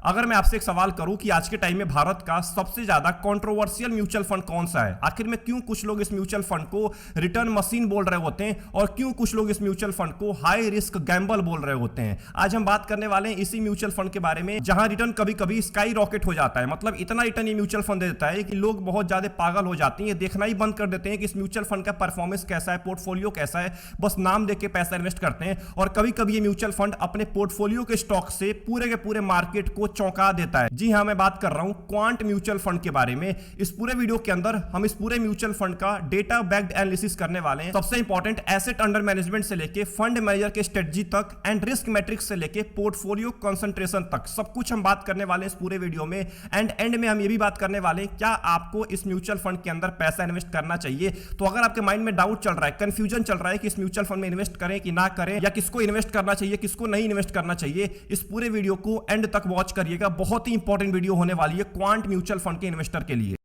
अगर मैं आपसे एक सवाल करूं कि आज के टाइम में भारत का सबसे ज्यादा कंट्रोवर्शियल म्यूचुअल फंड कौन सा है, आखिर में क्यों कुछ लोग इस म्यूचुअल फंड को रिटर्न मशीन बोल रहे होते हैं और क्यों कुछ लोग इस म्यूचुअल फंड को हाई रिस्क गैम्बल बोल रहे होते हैं, आज हम बात करने वाले हैं इसी म्यूचुअल फंड के बारे में जहां रिटर्न कभी कभी स्काई रॉकेट हो जाता है। मतलब इतना रिटर्न ये म्यूचुअल फंड दे देता है कि लोग बहुत ज्यादा पागल हो जाते हैं, ये देखना ही बंद कर देते हैं कि इस म्यूचुअल फंड का परफॉर्मेंस कैसा है, पोर्टफोलियो कैसा है, बस नाम देख के पैसा इन्वेस्ट करते हैं। और कभी कभी ये म्यूचुअल फंड अपने पोर्टफोलियो के स्टॉक से पूरे के पूरे मार्केट को चौंका देता है। जी हां, मैं बात कर रहा हूं क्वांट म्यूचुअल फंड के बारे में। इस पूरे वीडियो के अंदर हम इस पूरे म्यूचुअल फंड का डेटा बैक्ड एनालिसिस करने वाले हैं। सबसे इंपॉर्टेंट एसेट अंडर मैनेजमेंट से लेके फंड मैनेजर के स्ट्रेटजी तक एंड रिस्क मैट्रिक्स से लेके पोर्टफोलियो कंसंट्रेशन तक सब कुछ हम बात करने वाले हैं इस पूरे वीडियो में। एंड में हम ये भी बात करने वाले हैं क्या आपको इस म्यूचुअल फंड के अंदर पैसा इन्वेस्ट करना चाहिए। तो अगर आपके माइंड में डाउट चल रहा है, कंफ्यूजन चल रहा है कि इस म्यूचुअल फंड में इन्वेस्ट करें कि ना करें, या किसको इन्वेस्ट करना चाहिए किसको नहीं इन्वेस्ट करना चाहिए, इस पूरे वीडियो को एंड तक वॉच करिएगा। बहुत ही इंपॉर्टेंट वीडियो होने वाली है क्वांट म्यूचुअल फंड के इन्वेस्टर के लिए।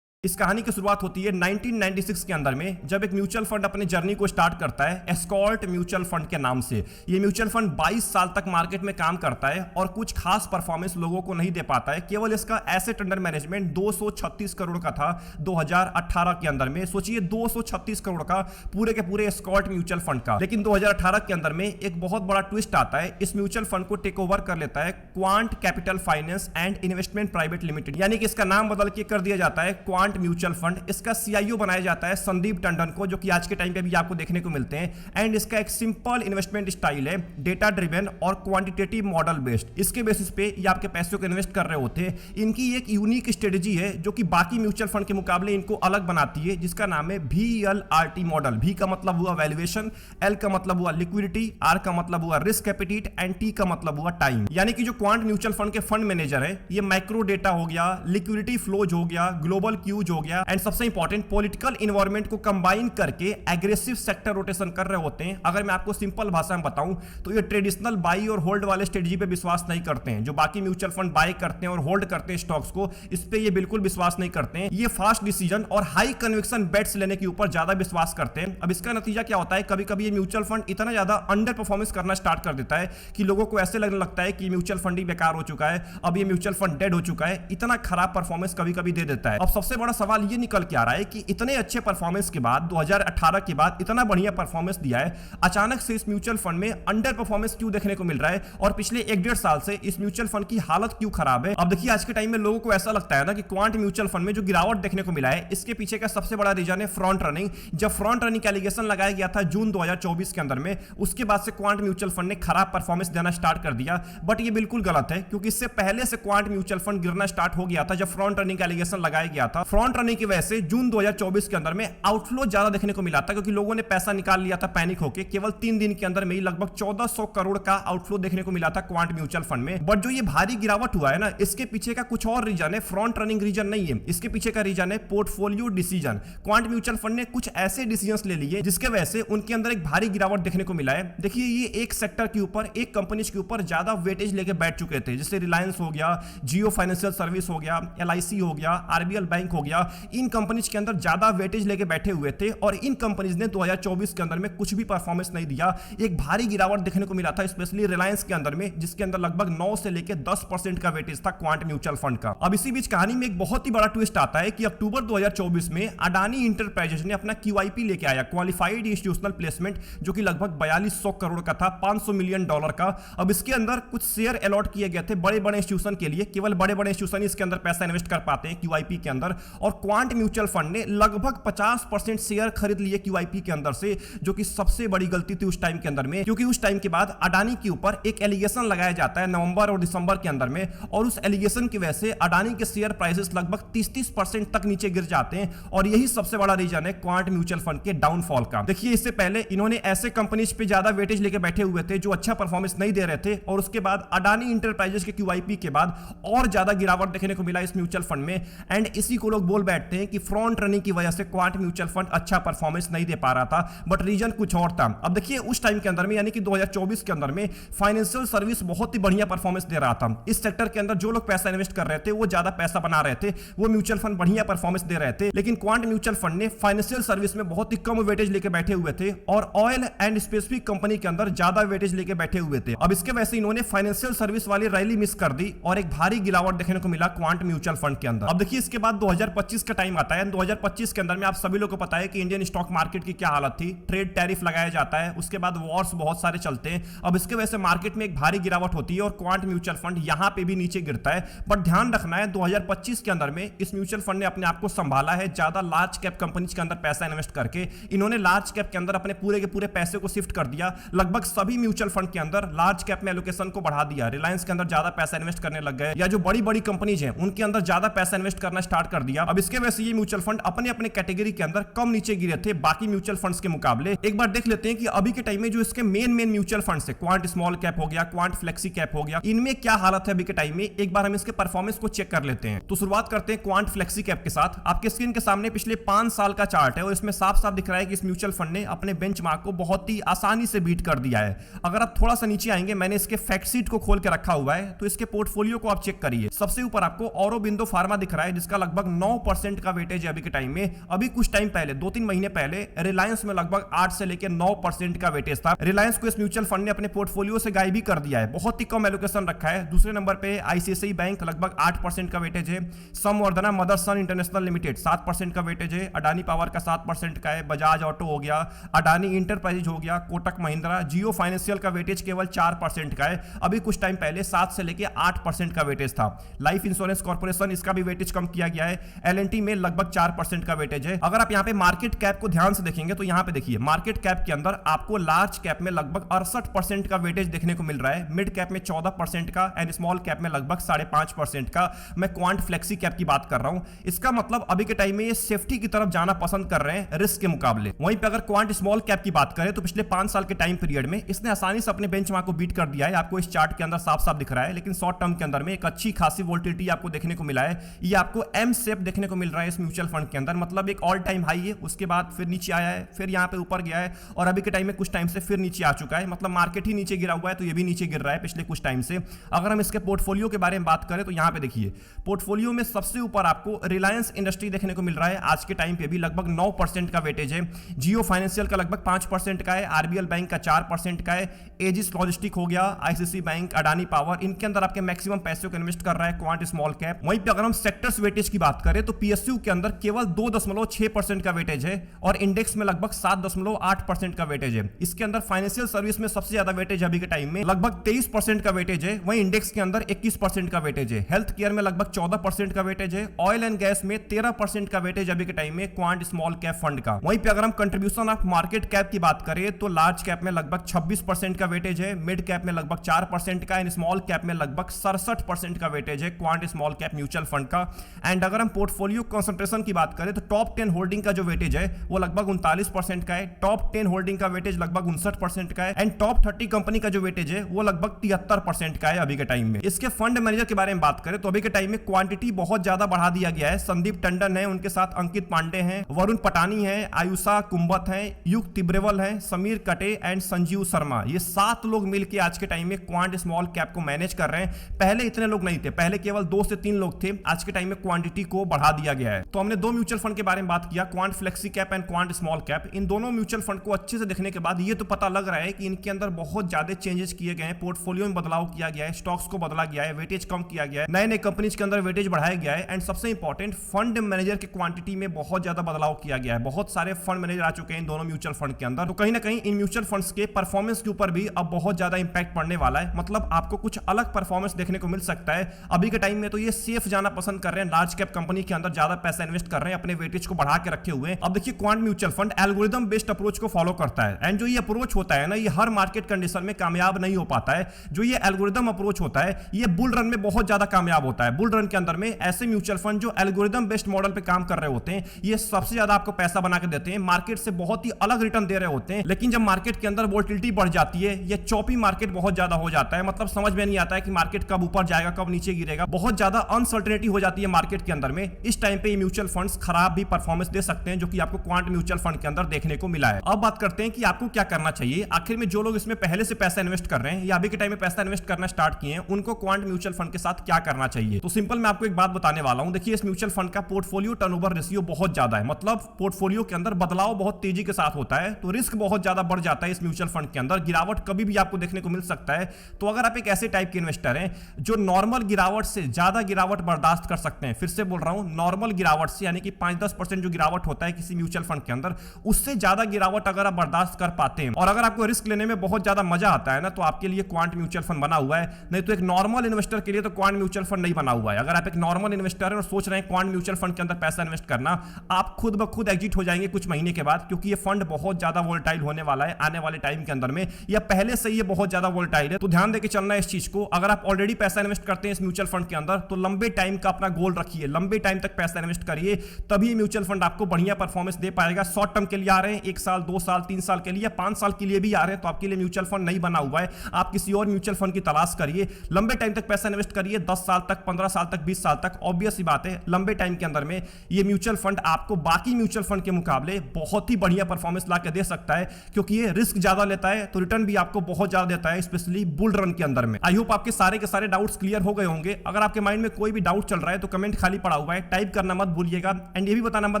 इस कहानी की शुरुआत होती है 1996 के अंदर में, जब एक म्यूचुअल फंड अपनी जर्नी को स्टार्ट करता है एस्कॉर्ट म्यूचुअल फंड के नाम से। ये म्यूचुअल फंड 22 साल तक मार्केट में काम करता है और कुछ खास परफॉर्मेंस लोगों को नहीं दे पाता है। केवल इसका एसेट अंडर मैनेजमेंट 236 करोड़ का था 2018 के अंदर में। सोचिए 236 करोड़ का पूरे के पूरे एस्कॉर्ट म्यूचुअल फंड का। लेकिन 2018 के अंदर में एक बहुत बड़ा ट्विस्ट आता है, इस म्यूचुअल फंड को टेक ओवर कर लेता है quant capital finance and investment private limited, यानी कि इसका नाम बदल के कर दिया जाता है क्वांट म्यूचुअल फंड। इसका सीआईओ बनाया जाता है संदीप टंडन को, जो कि आज के टाइम पे भी आपको देखने को मिलते हैं। एंड इसका एक सिंपल इन्वेस्टमेंट स्टाइल है, डेटा ड्रिवन और क्वांटिटेटिव मॉडल बेस्ड। इसके बेसिस पे ये आपके पैसों को इन्वेस्ट कर रहे होते हैं। इनकी एक यूनिक स्ट्रेटजी है जो कि बाकी म्यूचुअल फंड के मुकाबले इनको अलग बनाती है, जिसका नाम है VLRT मॉडल। V का मतलब हुआ वैल्यूएशन, L का मतलब हुआ लिक्विडिटी, R का मतलब हुआ रिस्क एपेटाइट एंड T का मतलब हुआ टाइम। यानी कि जो क्वांट म्यूचुअल फंड के फंड मैनेजर है, ये माइक्रो डेटा हो गया, लिक्विडिटी फ्लोज हो गया, ग्लोबल क्यूज हो गया एंड सबसे इंपॉर्टेंट पॉलिटिकल इन्वायरमेंट को कंबाइन करके एग्रेसिव सेक्टर रोटेशन कर रहे होते हैं। अगर मैं आपको सिंपल भाषा में बताऊं तो ये ट्रेडिशनल बाई और होल्ड वाले स्ट्रेटजी पे विश्वास नहीं करते हैं। जो बाकी म्यूचुअल फंड बाय करते हैं और होल्ड करते हैं स्टॉक्स को, इस पे ये बिल्कुल विश्वास नहीं करते हैं। ये फास्ट डिसीजन और हाई कन्विक्शन बेट्स लेने के ऊपर ज्यादा विश्वास करते हैं। अब इसका नतीजा क्या होता है, कभी कभी ये म्यूचुअल फंड इतना ज्यादा अंडर परफॉर्मेंस करना स्टार्ट कर देता है कि लोगों को ऐसे लगने लगता है कि म्यूचुअल फंड ही बेकार हो चुका है, अब ये म्यूचुअल फंड डेड हो चुका है। इतना खराब परफॉर्मेंस कभी कभी दे देता है। अब सबसे बड़ा सवाल ये निकल के आ रहा है कि इतने अच्छे परफॉर्मेंस के बाद 2018 के बाद इतना बढ़िया परफॉर्मेंस दिया है, अचानक से इस म्यूचुअल फंड में अंडर परफॉर्मेंस क्यों देखने को मिल रहा है और पिछले 1-1.5 साल से इस म्यूचुअल फंड की हालत क्यों खराब है। अब देखिए आज के टाइम में लोगों को ऐसा लगता है ना कि क्वांट म्यूचुअल फंड में जो गिरावट देखने को मिला है, इसके पीछे का सबसे बड़ा रीजन है फ्रंट रनिंग। जब फ्रंट रनिंग का एलिगेशन लगाया गया था जून 2024 के अंदर में, उसके बाद से क्वांट म्यूचुअल फंड ने खराब परफॉर्मेंस देना स्टार्ट कर दिया। बट ये बिल्कुल गलत है, क्योंकि इससे पहले से क्वांट म्यूचुअल फंड गिरना स्टार्ट हो गया था जब फ्रंट रनिंग का एलिगेशन लगाया गया था। फ्रंट रनिंग की वजह से जून 2024 के अंदर में आउटफ्लो ज्यादा देखने को मिला था, क्योंकि लोगों ने पैसा निकाल लिया था पैनिक होके। केवल 3 दिन के अंदर में ही लगभग 1400 करोड़ का आउटफ्लो देखने को मिला था क्वांट म्यूचुअल फंड में। बट जो ये भारी गिरावट हुआ है ना, इसके पीछे का कुछ और रीजन है, फ्रंट रनिंग रीजन नहीं है। इसके पीछे का रीजन है portfolio decision. Quant mutual fund ने कुछ ऐसे डिसीजंस ले लिए जिसके वजह से उनके अंदर एक भारी गिरावट देखने को मिला है। देखिए ये एक सेक्टर के ऊपर, एक कंपनीज के ऊपर ज्यादा वेटेज लेके बैठ चुके थे, जैसे रिलायंस हो गया, जियो फाइनेंशियल सर्विस हो गया, LIC हो गया, RBL बैंक हो गया। इन कंपनीज के अंदर ज्यादा वेटेज लेके बैठे हुए थे और इन कंपनीज ने 2024 के अंदर में कुछ भी परफॉर्मेंस नहीं दिया। एक भारी गिरावट देखने को मिला था स्पेशली रिलायंस के अंदर में, जिसके अंदर लगभग 9 से लेकर 10% का वेटेज था क्वांट म्यूचुअल फंड का। अब इसी बीच कहानी में एक बहुत ही बड़ा ट्विस्ट आता है कि अक्टूबर 2024 में अडानी इंटरप्राइजेज ने अपना QIP लेके आया, क्वालिफाइड इंस्टीट्यूशनल प्लेसमेंट, जो कि लगभग 4200 करोड़ का था, $500 मिलियन का। अब इसके अंदर कुछ शेयर अलॉट किए गए थे बड़े बड़े इंस्टीट्यूशन के लिए। केवल बड़े बड़े इंस्टीट्यूशन इसके अंदर पैसा इन्वेस्ट कर पाते हैं QIP के अंदर, और क्वांट म्यूचुअल फंड ने लगभग 50% शेयर खरीद लिए QIP के अंदर से, जो कि सबसे बड़ी गलती थी उस टाइम के अंदर में। क्योंकि उस टाइम के बाद अडानी के ऊपर एक एलिगेशन लगाया जाता है नवंबर और दिसंबर के अंदर में, और उस एलिगेशन की वजह से अडानी के शेयर प्राइसेस लगभग 30% तक नीचे गिर जाते हैं, और यही सबसे बड़ा रीजन है क्वांट म्यूचुअल फंड के डाउनफॉल का। देखिए इससे पहले इन्होंने ऐसे कंपनीज पे ज्यादा वेटेज लेके बैठे हुए थे जो अच्छा परफॉर्मेंस नहीं दे रहे थे, और उसके बाद अडानी इंटरप्राइजेज के QIP के बाद और ज्यादा गिरावट देखने को मिला इस म्यूचुअल फंड में। एंड इसी को लोग लोग बोल बैठते हैं कि फ्रंट रनिंग की वजह से क्वांट म्यूचुअल फंड अच्छा परफॉर्मेंस नहीं दे पा रहा था, बट रीजन कुछ और था। अब देखिए उस टाइम के अंदर में यानी कि 2024 के अंदर में फाइनेंशियल सर्विस बहुत ही बढ़िया परफॉर्मेंस दे रहा था। इस सेक्टर के अंदर जो लोग पैसा इन्वेस्ट कर रहे थे वो ज्यादा पैसा बना रहे थे, वो म्यूचुअल फंड बढ़िया परफॉर्मेंस दे रहे थे। लेकिन क्वांट म्यूचुअल फंड ने फाइनेंशियल सर्विस में बहुत ही कम वेटेज लेके बैठे हुए थे और ऑयल एंड स्पेसिफिक कंपनी के अंदर ज्यादा वेटेज लेके बैठे हुए थे। अब इसके वजह से इन्होंने फाइनेंशियल सर्विस वाली रैली मिस कर दी और एक भारी गिरावट देखने को मिला क्वांट म्यूचुअल फंड के अंदर। अब देखिए इसके बाद 2025 का टाइम आता है। 2025 के अंदर में आप सभी लोगों को पता है कि इंडियन स्टॉक मार्केट की क्या हालत थी, ट्रेड टैरिफ लगाया जाता है, उसके बाद वॉर्स बहुत सारे चलते हैं। अब इसके वजह से मार्केट में एक भारी गिरावट होती है और क्वांट म्यूचुअल फंड यहां पे भी नीचे गिरता है। बट ध्यान रखना है 2025 के अंदर में इस म्यूचुअल फंड ने अपने आप को संभाला है, ज्यादा लार्ज कैप कंपनीज के अंदर पैसा इन्वेस्ट करके इन्होंने लार्ज कैप के अंदर अपने पूरे के पूरे पैसे को शिफ्ट कर दिया। लगभग सभी म्यूचुअल फंड के अंदर लार्ज कैप में एलोकेशन को बढ़ा दिया। रिलायंस के अंदर ज्यादा पैसा इन्वेस्ट करने लग गए, या जो बड़ी बड़ी कंपनीज हैं उनके अंदर ज्यादा पैसा इन्वेस्ट करना स्टार्ट कर दिया। अब इसके वजह से ये म्यूचुअल फंड अपने अपने कैटेगरी के अंदर कम नीचे गिरे थे बाकी म्यूचुअल फंड्स के मुकाबले। एक बार देख लेते हैं कि अभी के टाइम में जो इसके मेन म्यूचुअल फंड्स है, क्वांट स्मॉल कैप हो गया, क्वांट फ्लेक्सी कैप हो गया, इनमें क्या हालत है अभी के टाइम में। एक बार हम इसके परफॉर्मेंस को चेक कर लेते हैं। तो शुरुआत करते हैं क्वांट फ्लेक्सी कैप के साथ। आपके स्क्रीन के सामने पिछले 5 साल का चार्ट है और इसमें साफ साफ दिख रहा है कि इस म्यूचुअल फंड ने अपने बेंचमार्क को बहुत ही आसानी से बीट कर दिया है। अगर आप थोड़ा सा नीचे आएंगे, मैंने इसके फैक्ट शीट को खोल के रखा हुआ है, तो इसके पोर्टफोलियो को आप चेक करिए। सबसे ऊपर आपको ऑरोबिंदो फार्मा दिख रहा है जिसका लगभग 9% का वेटेज है अभी के टाइम में। अभी कुछ टाइम पहले 2-3 महीने पहले रिलायंस में लगभग 8 से लेकर 9% का वेटेज था। रिलायंस को इस म्यूचुअल फंड ने अपने पोर्टफोलियो से गायब भी कर दिया है, बहुत ही कम एलोकेशन रखा है। दूसरे नंबर पे आईसीआईसीआई बैंक लगभग 8% का वेटेज है। संवर्धना मदरसन इंटरनेशनल लिमिटेड 7% का वेटेज है। अडानी पावर का 7% का है। बजाज ऑटो हो गया, अडानी इंटरप्राइजेज हो गया, कोटक महिंद्रा, जियो फाइनेंशियल का वेटेज केवल 4% का है। अभी कुछ टाइम पहले 7 से लेकर 8% का वेटेज था। लाइफ इंश्योरेंस कॉर्पोरेशन, इसका भी वेटेज कम किया गया है। एलएनटी में लगभग 4% का वेटेज है। अगर आप यहाँ पे मार्केट कैप को ध्यान से देखेंगे तो यहाँ पे देखिए मार्केट कैप के अंदर आपको लार्ज कैप में लगभग 68% का वेटेज देखने को मिल रहा है, मिड कैप में 14% का एंड स्मॉल कैप में लगभग 5.5% का। मैं क्वांट फ्लेक्सी कैप की बात कर रहा हूं। इसका मतलब अभी के टाइम में ये सेफ्टी की तरफ जाना पसंद कर रहे हैं रिस्क के मुकाबले। वहीं पे अगर क्वांट स्मॉल कैप की बात करें तो पिछले 5 साल के टाइम पीरियड में इसने आसानी से अपने बेंचमार्क को बीट कर दिया है। आपको इस चार्ट के अंदर साफ साफ दिख रहा है। लेकिन शॉर्ट टर्म के अंदर में एक अच्छी खासी वोल्टिलिटी आपको देखने को मिला है। ये आपको एम शेप देखने को मिल रहा है इस म्यूचुअल फंड के अंदर, मतलब एक ऑल टाइम हाई है, उसके बाद फिर नीचे आया है, फिर यहाँ पे ऊपर गया है और अभी के टाइम में कुछ टाइम से फिर नीचे आ चुका है। मतलब मार्केट ही नीचे गिरा हुआ है तो ये भी नीचे गिर रहा है पिछले कुछ टाइम से। अगर हम इसके पोर्टफोलियो के बारे में बात करें तो यहाँ पे देखिए पोर्टफोलियो में सबसे ऊपर आपको रिलायंस इंडस्ट्री देखने को मिल रहा है। आज के टाइम पे भी लगभग 9% का वेटेज है। जियो फाइनेंशियल का लगभग 5% का है। आरबीएल बैंक का 4% का है। एजिस लॉजिस्टिक हो गया, आईसीआईसीआई बैंक, अडानी पावर, इनके अंदर आपके मैक्सिमम पैसे को इन्वेस्ट कर रहा है क्वांट स्मॉल कैप। वहीं पे अगर हम सेक्टर्स वेटेज की बात करें तो पीएसयू के अंदर केवल 2.6% का वेटेज है और इंडेक्स में लगभग 7.8% का वेटेज है। इसके अंदर फाइनेंशियल सर्विस में सबसे ज्यादा वेटेज अभी के टाइम में लगभग 23% का वेटेज है। वहीं इंडेक्स के अंदर 21% का वेटेज है। हेल्थ केयर में लगभग 14% का वेटेज है। ऑयल एंड गैस में 13% का वेटेज अभी के टाइम में क्वांट स्मॉल कैप फंड का। वहीं पे अगर हम कंट्रीब्यूशन ऑफ मार्केट कैप की बात करें तो लार्ज कैप में लगभग 26% का वेटेज है, मिड कैप में लगभग 4% का एंड स्मॉल कैप में लगभग 67% का वेटेज है quant small cap mutual fund का। एंड अगर हम पोर्टफोलियो कंसंट्रेशन की बात करें तो टॉप 10 होल्डिंग का जो वेटेज है वो लगभग 39% का है। टॉप 10 होल्डिंग का वेटेज लगभग 59% का है एंड टॉप 30 कंपनी का जो वेटेज है वो लगभग 73% का है अभी के टाइम में। इसके फंड मैनेजर के बारे में बात करें तो अभी के टाइम में क्वांटिटी बहुत ज्यादा बढ़ा दिया गया है। संदीप टंडन है, उनके साथ अंकित पांडे हैं, वरुण पटानी है, आयुषा कुंभत है, युग तिब्रेवल है, समीर कटे एंड संजीव शर्मा। ये 7 लोग मिलकर आज के टाइम में क्वांट स्मॉल कैप को मैनेज कर रहे हैं। पहले इतने लोग नहीं थे, पहले केवल 2 से 3 लोग थे। आज के टाइम में क्वांटिटी को बढ़ा दिया गया है। तो हमने 2 म्यूचुअल फंड के बारे में बात किया, Quant flexi cap and Quant small cap. इन दोनों म्यूचुअल फंड को अच्छे से देखने के बाद ये तो पता लग रहा है कि इनके अंदर बहुत ज्यादा चेंजेस किए गए हैं, पोर्टफोलियो में बदलाव किया गया है, स्टॉक्स को बदला गया है, वेटेज कम किया गया है, नए नए कंपनीज के अंदर वेटेज बढ़ाया गया है एंड सबसे इंपॉर्टेंट फंड मैनेजर की क्वांटिटी में बहुत ज्यादा बदलाव किया गया है। बहुत सारे फंड मैनेजर आ चुके हैं इन दोनों म्यूचुअल फंड के अंदर। तो कहीं ना कहीं इन म्यूचुअल फंड्स के परफॉर्मेंस के ऊपर भी अब बहुत ज्यादा इंपैक्ट पड़ने वाला है। मतलब आपको कुछ अलग परफॉर्मेंस देखने को मिल सकता है। अभी के टाइम में तो ये सेफ जाना पसंद कर रहे हैं, लार्ज कैप कंपनी के अंदर ज्यादा पैसा इन्वेस्ट कर रहे हैं, अपने वेटेज को बढ़ा के रखे हुए हैं। अब देखिए quant mutual fund algorithm based approach को फॉलो करता है एंड जो ये अप्रोच होता है ना, ये हर मार्केट कंडीशन में कामयाब नहीं हो पाता है। जो ये एल्गोरिथम अप्रोच होता है ये बुल रन में बहुत ज्यादा कामयाब होता है। बुल रन के अंदर में ऐसे म्यूचुअल फंड जो एल्गोरिथम बेस्ड मॉडल पे काम कर रहे होते हैं ये सबसे ज्यादा आपको पैसा बना के देते हैं, मार्केट से बहुत ही अलग रिटर्न दे रहे होते हैं। लेकिन जब मार्केट के अंदर वोलेटिलिटी बढ़ जाती है, ये चौपी मार्केट बहुत ज्यादा हो जाता है, मतलब समझ में नहीं आता है कि मार्केट कब ऊपर जाएगा कब नीचे गिरेगा, बहुत ज्यादा अनसर्टेनिटी हो जाती है मार्केट के अंदर में। इस टाइम पे ये म्यूचुअल फंड्स खराब भी परफॉर्मेंस दे सकते हैं, जो कि आपको क्वांट म्यूचुअल फंड के अंदर देखने को मिला है। अब बात करते हैं कि आपको क्या करना चाहिए। आखिर में जो लोग इसमें पहले से पैसा इन्वेस्ट कर रहे हैं या अभी के टाइम में पैसा इन्वेस्ट करना स्टार्ट किए हैं, उनको क्वांट म्यूचुअल फंड के साथ क्या करना चाहिए। तो सिंपल मैं आपको एक बात बताने वाला हूं। देखिए, इस म्यूचुअल फंड का पोर्टफोलियो टर्नओवर रेशियो बहुत ज्यादा है, मतलब पोर्टफोलियो के अंदर बदलाव बहुत तेजी के साथ होता है, तो रिस्क बहुत ज्यादा बढ़ जाता है इस म्यूचुअल फंड के अंदर। गिरावट कभी भी आपको देखने को मिल सकता है। तो अगर आप एक ऐसे टाइप के इन्वेस्टर हैं जो नॉर्मल गिरावट से ज्यादा गिरावट बर्दाश्त कर सकते हैं, फिर से बोल रहा हूं, नॉर्मल गिरावट से यानी कि 5-10% जो गिरावट होता है किसी म्यूचुअल फंड के अंदर, उससे ज्यादा गिरावट अगर आप बर्दाश्त कर पाते हैं और अगर आपको रिस्क लेने में बहुत ज्यादा मजा आता है ना, तो आपके लिए क्वांट म्यूचुअल फंड बना हुआ है। नहीं तो एक नॉर्मल इन्वेस्टर के लिए तो क्वांट म्यूचुअल फंड नहीं बना हुआ है। अगर आप एक नॉर्मल इन्वेस्टर हैं और सोच रहे हैं क्वांट म्यूचुअल फंड के अंदर पैसा इन्वेस्ट करना, आप खुद ब खुद एग्जिट हो जाएंगे कुछ महीने के बाद, क्योंकि ये फंड बहुत ज्यादा वोलेटाइल होने वाला है आने वाले टाइम के अंदर में, या पहले से ये बहुत ज्यादा वोलेटाइल है। तो ध्यान देकर चलना है इस चीज को। अगर आप ऑलरेडी पैसा इन्वेस्ट करते हैं इस म्यूचुअल फंड के अंदर, तो लंबे टाइम का अपना गोल रखिए, लंबे टाइम तक पैसा इन्वेस्ट करिए, तभी म्यूचुअल फंड आपको बढ़िया परफॉर्मेंस दे पाएगा। शॉर्ट टर्म के लिए आ रहे हैं, 1 साल 2 साल 3 साल के लिए, 5 साल के लिए भी आ रहे हैं, तो आपके लिए म्यूचुअल फंड नहीं बना हुआ है। आप किसी और म्यूचुअल फंड की तलाश करिए, लंबे टाइम तक पैसा इन्वेस्ट करिए, 10 साल तक, 15 साल तक, 20 साल तक। ऑब्वियस सी बात है, लंबे टाइम के अंदर में ये म्यूचुअल फंड आपको बाकी म्यूचुअल फंड के मुकाबले बहुत ही बढ़िया परफॉर्मेंस ला के दे सकता है, क्योंकि ये रिस्क ज्यादा लेता है तो रिटर्न भी आपको बहुत ज्यादा देता है, स्पेशली बुल रन के अंदर में। आई होप आपके सारे के सारे डाउट्स क्लियर हो गए होंगे। अगर आपके माइंड में कोई भी डाउट चल रहा है तो कमेंट खाली पड़ा हुआ है, टाइप करना मत भूलिएगा। एंड ये भी बताना मत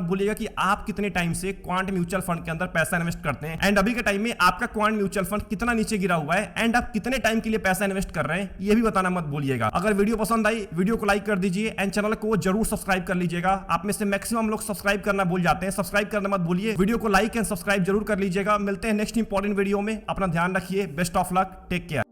भूलिएगा कि आप कितने टाइम से क्वांट म्यूचुअल फंड के अंदर पैसा इन्वेस्ट करते हैं, एंड अभी के टाइम में आपका क्वांट म्यूचुअल फंड कितना नीचे गिरा हुआ है, एंड आप कितने टाइम के लिए पैसा इन्वेस्ट कर रहे हैं, ये भी बताना मत भूलिएगा। अगर वीडियो पसंद आई, वीडियो को लाइक कर दीजिए एंड चैनल को जरूर सब्सक्राइब कर लीजिएगा। आप में से मैक्सिमम लोग सब्सक्राइब करना भूल जाते हैं, सब्सक्राइब करना मत भूलिए। वीडियो को लाइक एंड सब्सक्राइब जरूर कर लीजिएगा। मिलते हैं नेक्स्ट इंपॉर्टेंट वीडियो में। अपना ध्यान रखिए। Best of luck, take care.